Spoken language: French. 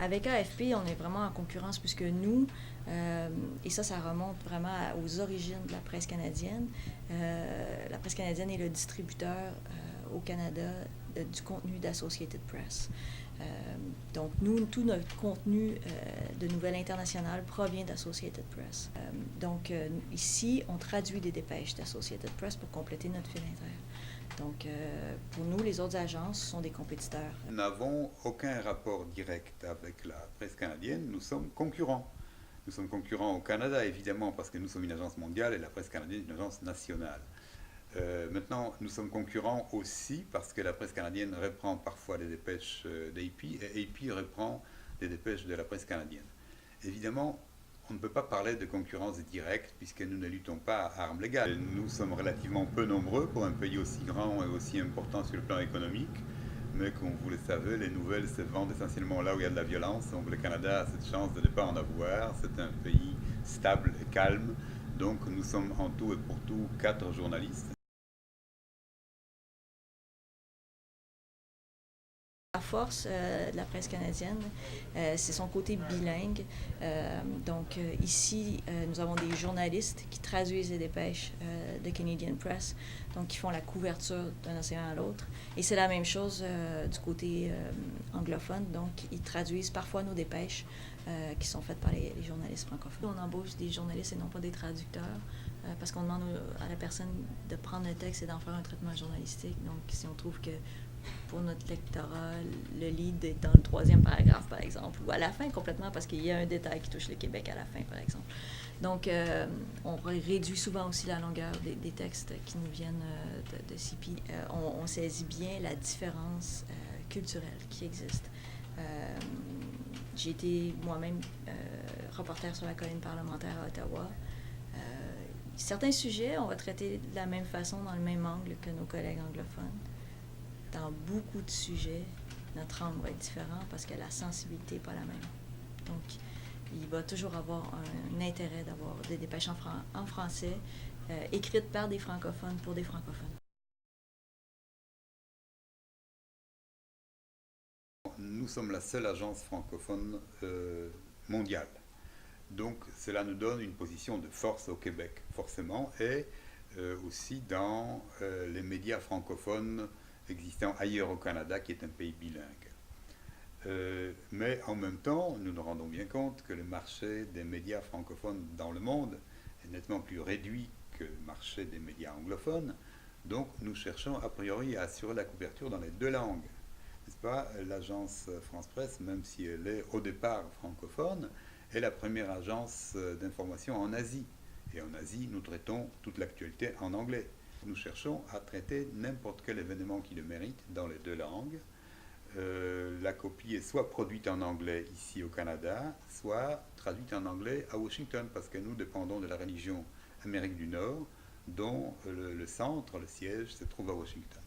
avec AFP, on est vraiment en concurrence puisque nous, et ça remonte vraiment aux origines de la presse canadienne. La presse canadienne est le distributeur au Canada du contenu d'Associated Press. Donc, nous, tout notre contenu de nouvelles internationales provient d'Associated Press. Donc, ici, on traduit des dépêches d'Associated Press pour compléter notre fil inter. Donc, pour nous, les autres agences sont des compétiteurs. Nous n'avons aucun rapport direct avec la presse canadienne, nous sommes concurrents. Nous sommes concurrents au Canada, évidemment, parce que nous sommes une agence mondiale et la presse canadienne est une agence nationale. Maintenant, nous sommes concurrents aussi parce que la presse canadienne reprend parfois les dépêches d'AP et AP reprend les dépêches de la presse canadienne. Évidemment, on ne peut pas parler de concurrence directe puisque nous ne luttons pas à armes légales. Nous sommes relativement peu nombreux pour un pays aussi grand et aussi important sur le plan économique, mais comme vous le savez, les nouvelles se vendent essentiellement là où il y a de la violence. Donc le Canada a cette chance de ne pas en avoir. C'est un pays stable et calme. Donc nous sommes en tout et pour tout 4 journalistes. La force de la presse canadienne, c'est son côté bilingue. Donc ici, nous avons des journalistes qui traduisent les dépêches de Canadian Press, donc qui font la couverture d'un océan à l'autre. Et c'est la même chose du côté anglophone, donc ils traduisent parfois nos dépêches qui sont faites par les journalistes francophones. On embauche des journalistes et non pas des traducteurs. Parce qu'on demande à la personne de prendre le texte et d'en faire un traitement journalistique. Donc, si on trouve que pour notre lectorat, le lead est dans le 3e paragraphe, par exemple, ou à la fin complètement, parce qu'il y a un détail qui touche le Québec à la fin, par exemple. Donc, on réduit souvent aussi la longueur des textes qui nous viennent de CP. On saisit bien la différence culturelle qui existe. J'ai été moi-même reporter sur la colline parlementaire à Ottawa. Certains sujets, on va traiter de la même façon, dans le même angle que nos collègues anglophones. Dans beaucoup de sujets, notre angle va être différent parce que la sensibilité n'est pas la même. Donc, il va toujours avoir un intérêt d'avoir des dépêches en français, écrites par des francophones pour des francophones. Nous sommes la seule agence francophone mondiale. Donc cela nous donne une position de force au Québec, forcément, et aussi dans les médias francophones existant ailleurs au Canada, qui est un pays bilingue. Mais en même temps, nous nous rendons bien compte que le marché des médias francophones dans le monde est nettement plus réduit que le marché des médias anglophones. Donc nous cherchons a priori à assurer la couverture dans les 2 langues. N'est-ce pas? L'agence France Presse, même si elle est au départ francophone, est la première agence d'information en Asie. Et en Asie, nous traitons toute l'actualité en anglais. Nous cherchons à traiter n'importe quel événement qui le mérite dans les 2 langues. La copie est soit produite en anglais ici au Canada, soit traduite en anglais à Washington, parce que nous dépendons de la religion Amérique du Nord, dont le centre, le siège, se trouve à Washington.